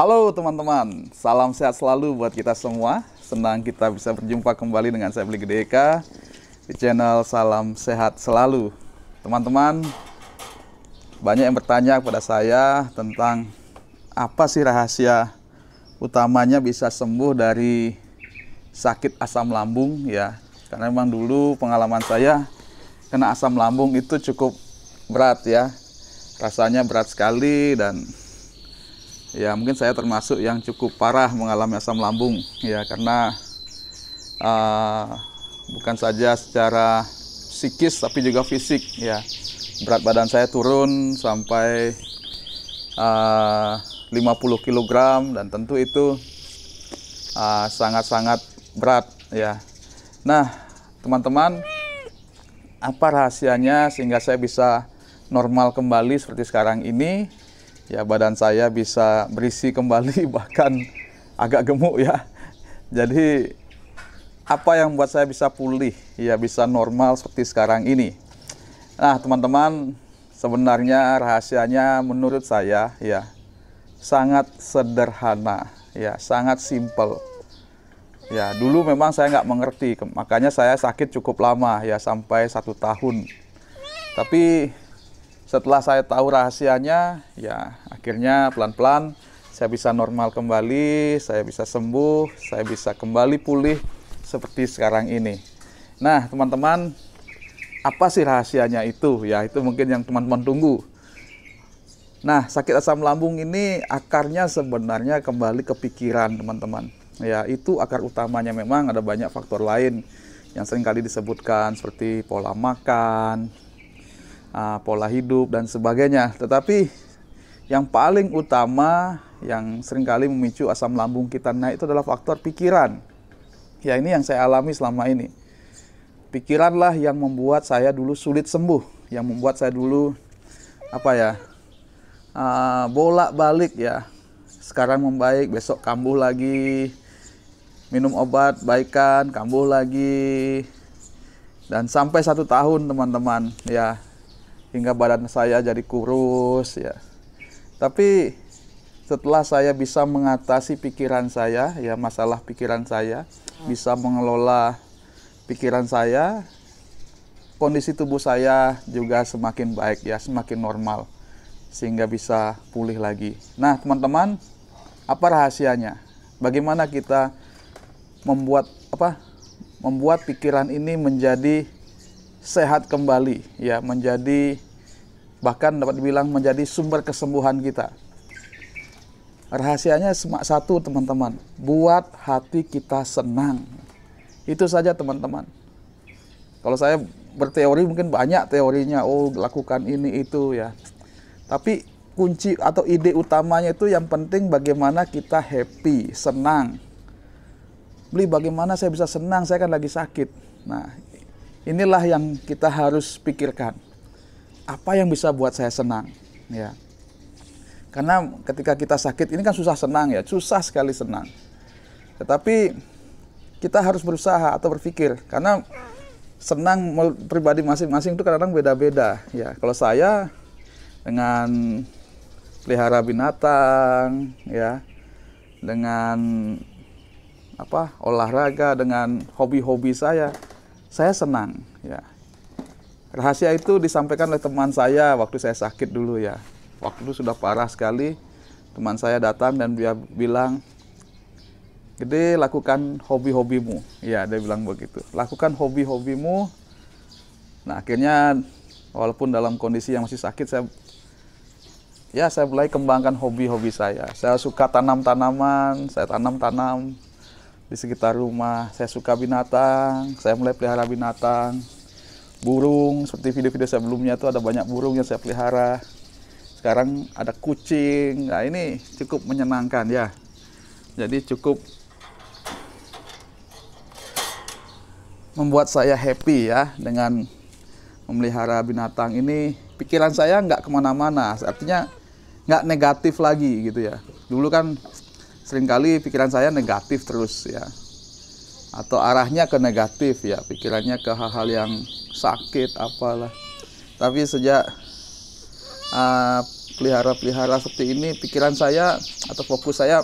Halo teman-teman, salam sehat selalu buat kita semua. Senang kita bisa berjumpa kembali dengan saya Beli Gede Eka di channel Salam Sehat Selalu. Teman-teman, banyak yang bertanya kepada saya tentang apa sih rahasia utamanya bisa sembuh dari sakit asam lambung ya. Karena memang dulu pengalaman saya kena asam lambung itu cukup berat ya. Rasanya berat sekali dan ya mungkin saya termasuk yang cukup parah mengalami asam lambung ya, karena bukan saja secara psikis tapi juga fisik ya. Berat badan saya turun sampai 50 kg dan tentu itu sangat-sangat berat ya. Nah teman-teman, apa rahasianya sehingga saya bisa normal kembali seperti sekarang ini? Ya, badan saya bisa berisi kembali, bahkan agak gemuk ya. Jadi apa yang membuat saya bisa pulih ya, bisa normal seperti sekarang ini? Nah teman-teman, sebenarnya rahasianya menurut saya ya sangat sederhana ya, sangat simple ya. Dulu memang saya nggak mengerti, makanya saya sakit cukup lama ya, sampai 1 tahun. Tapi setelah saya tahu rahasianya, ya akhirnya pelan-pelan saya bisa normal kembali, saya bisa sembuh, saya bisa kembali pulih seperti sekarang ini. Nah teman-teman, apa sih rahasianya itu? Ya itu mungkin yang teman-teman tunggu. Nah sakit asam lambung ini akarnya sebenarnya kembali ke pikiran teman-teman. Ya itu akar utamanya. Memang ada banyak faktor lain yang seringkali disebutkan seperti pola makan, pola hidup dan sebagainya. Tetapi yang paling utama yang seringkali memicu asam lambung kita naik itu adalah faktor pikiran. Ya ini yang saya alami selama ini. Pikiranlah yang membuat saya dulu sulit sembuh, yang membuat saya dulu bolak-balik ya. Sekarang membaik, besok kambuh lagi. Minum obat, baikan, kambuh lagi. Dan sampai 1 tahun teman-teman ya, hingga badan saya jadi kurus ya. Tapi setelah saya bisa mengatasi pikiran saya ya, masalah pikiran saya, bisa mengelola pikiran saya, kondisi tubuh saya juga semakin baik ya, semakin normal, sehingga bisa pulih lagi. Nah teman-teman, apa rahasianya? Bagaimana kita membuat pikiran ini menjadi sehat kembali ya, menjadi bahkan dapat dibilang menjadi sumber kesembuhan kita. Rahasianya cuma satu teman-teman, buat hati kita senang. Itu saja teman-teman. Kalau saya berteori mungkin banyak teorinya, lakukan ini itu ya. Tapi kunci atau ide utamanya itu yang penting bagaimana kita happy, senang. Bagaimana saya bisa senang, saya kan lagi sakit. Nah inilah yang kita harus pikirkan. Apa yang bisa buat saya senang? Ya. Karena ketika kita sakit ini kan susah senang ya, susah sekali senang. Tetapi kita harus berusaha atau berpikir, karena senang pribadi masing-masing itu kadang-kadang beda-beda. Ya, kalau saya dengan pelihara binatang, ya, dengan olahraga, dengan hobi-hobi saya senang ya. Rahasia itu disampaikan oleh teman saya waktu saya sakit dulu ya. Waktu itu sudah parah sekali, teman saya datang dan dia bilang, "Gede, lakukan hobi-hobimu." Ya, dia bilang begitu. Lakukan hobi-hobimu. Nah, akhirnya walaupun dalam kondisi yang masih sakit, saya mulai kembangkan hobi-hobi saya. Saya suka tanam-tanaman, saya tanam-tanam di sekitar rumah. Saya suka binatang, saya mulai pelihara binatang. Burung, seperti video-video sebelumnya itu ada banyak burung yang saya pelihara. Sekarang ada kucing. Nah ini cukup menyenangkan ya. Jadi cukup membuat saya happy ya dengan memelihara binatang ini. Pikiran saya nggak kemana-mana, artinya nggak negatif lagi gitu ya. Dulu kan seringkali pikiran saya negatif terus ya, atau arahnya ke negatif ya, pikirannya ke hal-hal yang sakit apalah. Tapi sejak pelihara seperti ini, pikiran saya atau fokus saya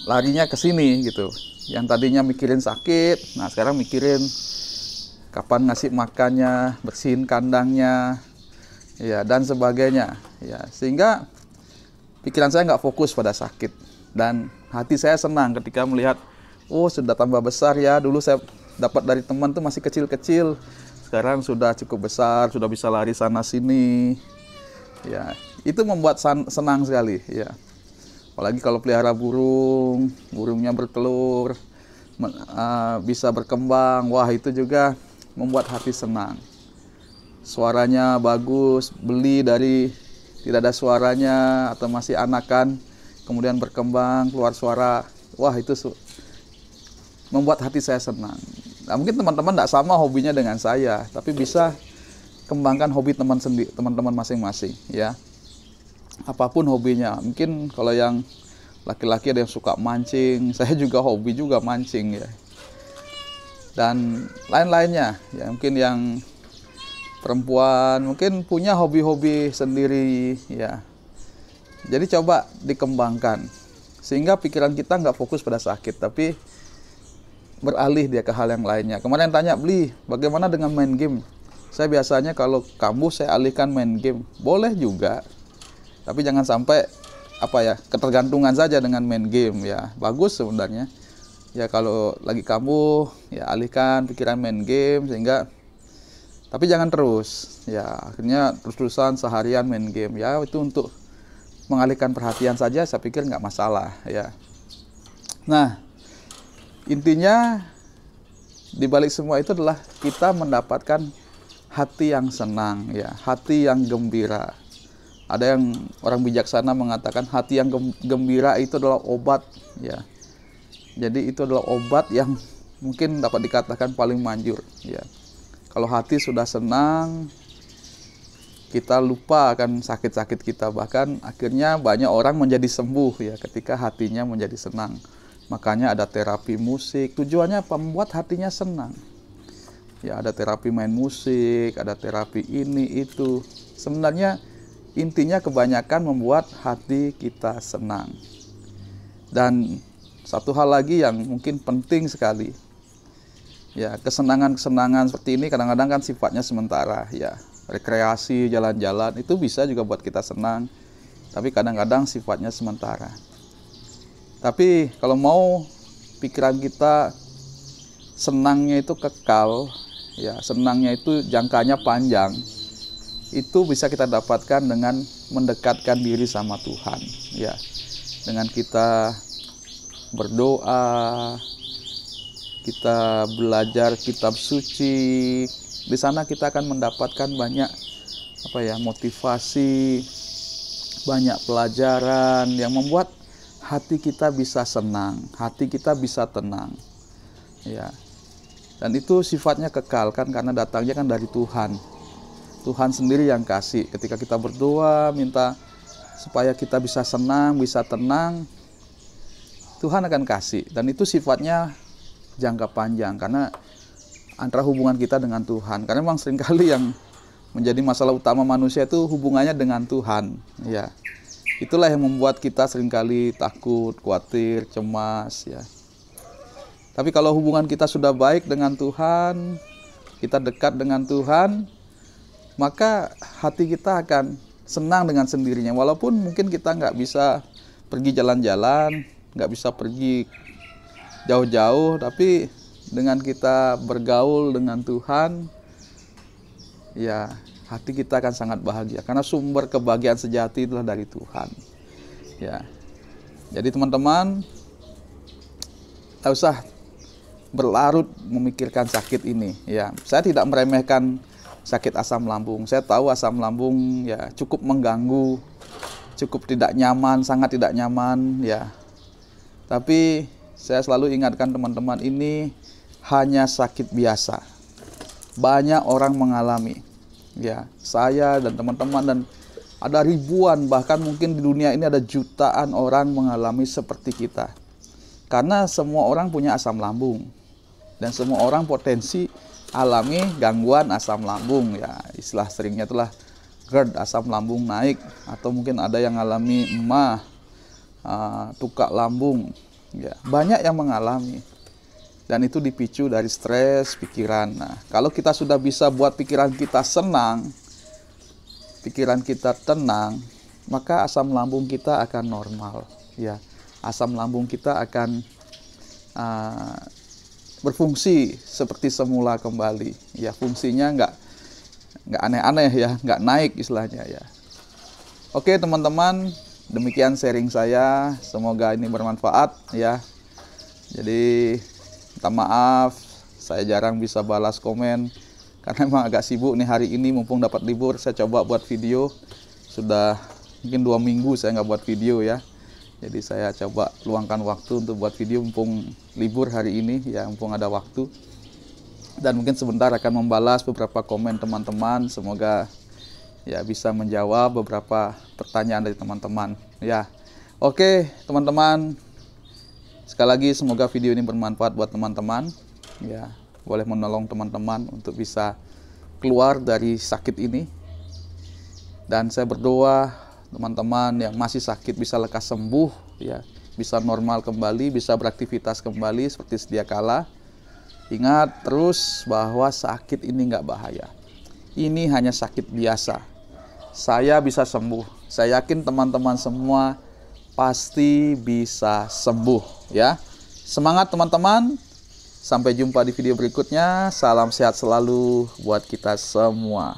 larinya ke sini gitu. Yang tadinya mikirin sakit, nah sekarang mikirin kapan ngasih makannya, bersihin kandangnya, ya dan sebagainya. Ya, sehingga pikiran saya nggak fokus pada sakit, dan hati saya senang ketika melihat, oh sudah tambah besar ya. Dulu saya dapat dari teman tuh masih kecil-kecil, sekarang sudah cukup besar, sudah bisa lari sana sini. Ya, itu membuat senang sekali. Ya, apalagi kalau pelihara burung, burungnya bertelur, bisa berkembang, wah itu juga membuat hati senang. Suaranya bagus, beli dari tidak ada suaranya atau masih anakan, kemudian berkembang, keluar suara, wah itu membuat hati saya senang. Nah, mungkin teman-teman tidak sama hobinya dengan saya, tapi bisa kembangkan hobi teman-teman masing-masing, ya. Apapun hobinya, mungkin kalau yang laki-laki ada yang suka mancing, saya juga hobi juga mancing, ya. Dan lain-lainnya, ya mungkin yang perempuan mungkin punya hobi-hobi sendiri, ya. Jadi coba dikembangkan sehingga pikiran kita nggak fokus pada sakit, tapi beralih dia ke hal yang lainnya. Kemarin tanya, beli bagaimana dengan main game? Saya biasanya kalau kambuh saya alihkan main game. Boleh juga, tapi jangan sampai ketergantungan saja dengan main game, ya. Bagus sebenarnya. Ya kalau lagi kambuh, ya alihkan pikiran main game sehingga, tapi jangan terus. Ya akhirnya terus-terusan seharian main game. Ya itu untuk mengalihkan perhatian saja, saya pikir nggak masalah, ya. Nah, intinya di balik semua itu adalah kita mendapatkan hati yang senang, ya, hati yang gembira. Ada yang orang bijaksana mengatakan hati yang gembira itu adalah obat, ya. Jadi itu adalah obat yang mungkin dapat dikatakan paling manjur, ya. Kalau hati sudah senang, kita lupa akan sakit-sakit kita, bahkan akhirnya banyak orang menjadi sembuh, ya, ketika hatinya menjadi senang. Makanya ada terapi musik, tujuannya apa? Membuat hatinya senang. Ya, ada terapi main musik, ada terapi ini itu. Sebenarnya intinya kebanyakan membuat hati kita senang. Dan satu hal lagi yang mungkin penting sekali. Ya, kesenangan-kesenangan seperti ini kadang-kadang kan sifatnya sementara, ya. Rekreasi, jalan-jalan itu bisa juga buat kita senang, tapi kadang-kadang sifatnya sementara. Tapi kalau mau pikiran kita senangnya itu kekal, ya, senangnya itu jangkanya panjang, itu bisa kita dapatkan dengan mendekatkan diri sama Tuhan, ya. Dengan kita berdoa, kita belajar kitab suci, di sana kita akan mendapatkan banyak motivasi, banyak pelajaran yang membuat hati kita bisa senang, hati kita bisa tenang, ya. Dan itu sifatnya kekal kan, karena datangnya kan dari Tuhan. Tuhan sendiri yang kasih. Ketika kita berdoa minta supaya kita bisa senang, bisa tenang, Tuhan akan kasih. Dan itu sifatnya jangka panjang, karena antara hubungan kita dengan Tuhan. Karena memang seringkali yang menjadi masalah utama manusia itu hubungannya dengan Tuhan, ya. Itulah yang membuat kita seringkali takut, khawatir, cemas, ya. Tapi kalau hubungan kita sudah baik dengan Tuhan, kita dekat dengan Tuhan, maka hati kita akan senang dengan sendirinya. Walaupun mungkin kita nggak bisa pergi jalan-jalan, nggak bisa pergi jauh-jauh, tapi dengan kita bergaul dengan Tuhan, ya, hati kita akan sangat bahagia, karena sumber kebahagiaan sejati itulah dari Tuhan, ya. Jadi teman-teman, tak usah berlarut memikirkan sakit ini, ya. Saya tidak meremehkan sakit asam lambung. Saya tahu asam lambung, ya, cukup mengganggu, cukup tidak nyaman, sangat tidak nyaman, ya. Tapi saya selalu ingatkan teman-teman, ini hanya sakit biasa. Banyak orang mengalami, ya, saya dan teman-teman, dan ada ribuan, bahkan mungkin di dunia ini ada jutaan orang mengalami seperti kita. Karena semua orang punya asam lambung, dan semua orang potensi alami gangguan asam lambung, ya. Istilah seringnya itulah GERD, asam lambung naik, atau mungkin ada yang mengalami emah, tukak lambung, ya banyak yang mengalami, dan itu dipicu dari stres pikiran. Nah, kalau kita sudah bisa buat pikiran kita senang, pikiran kita tenang, maka asam lambung kita akan normal, ya asam lambung kita akan berfungsi seperti semula kembali, ya fungsinya nggak aneh-aneh ya, nggak naik istilahnya ya. Oke teman-teman, demikian sharing saya, semoga ini bermanfaat ya. Jadi minta maaf saya jarang bisa balas komen karena emang agak sibuk nih hari ini, mumpung dapat libur saya coba buat video. Sudah mungkin 2 minggu saya nggak buat video ya. Jadi saya coba luangkan waktu untuk buat video mumpung libur hari ini ya, mumpung ada waktu. Dan mungkin sebentar akan membalas beberapa komen teman-teman, semoga ya bisa menjawab beberapa pertanyaan dari teman-teman ya. Oke teman-teman, sekali lagi semoga video ini bermanfaat buat teman-teman ya, boleh menolong teman-teman untuk bisa keluar dari sakit ini. Dan saya berdoa teman-teman yang masih sakit bisa lekas sembuh ya, bisa normal kembali, bisa beraktivitas kembali seperti sedia kala. Ingat terus bahwa sakit ini nggak bahaya. Ini hanya sakit biasa. Saya bisa sembuh. Saya yakin teman-teman semua pasti bisa sembuh ya. Semangat teman-teman. Sampai jumpa di video berikutnya. Salam sehat selalu buat kita semua.